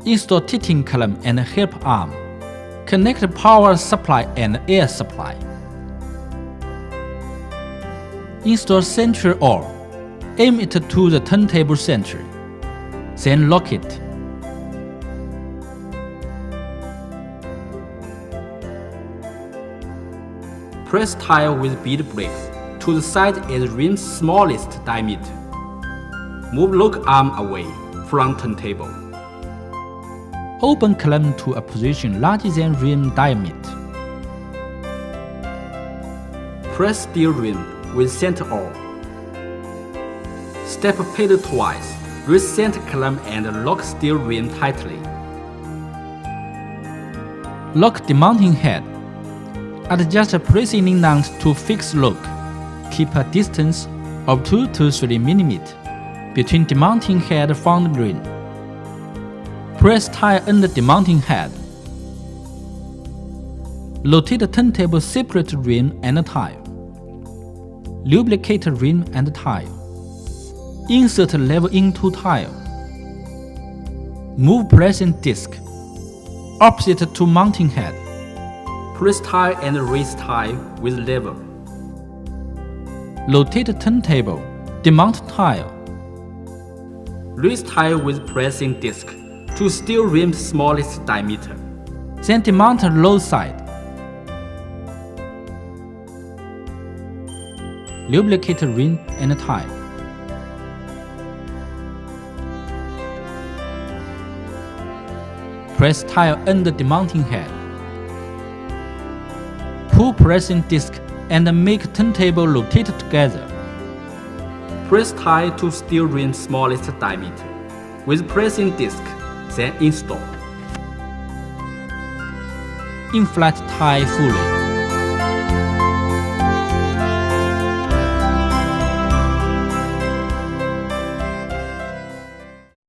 Install heating column and help arm. Connect power supply and air supply. Install central oar. Aim it to the turntable center. Then lock it. Press tire with bead brakes to the side at rim's smallest diameter. Move lock arm away from turntable. Open column to a position larger than rim diameter. Press steel rim with center oar. Step pedal twice, raise center column and lock steel rim tightly. Lock demounting head. Adjust pressing nut to fix lock. Keep a distance of 2 to 3 mm between demounting head from the rim. Press tire under demounting head. Rotate the turntable separate rim and tire. Lubricate rim and tire. Insert lever into tire. Move pressing disc opposite to mounting head. Press tire and raise tire with lever. Rotate turntable, demount tire. Raise tire with pressing disc to steel rim's smallest diameter. Then demount low side. Lubricate rim and tire. Press tire under demounting head. Pull pressing disc and make turntable rotate together. Press tire to steel rim's smallest diameter with pressing disc, then install. Inflate tire fully.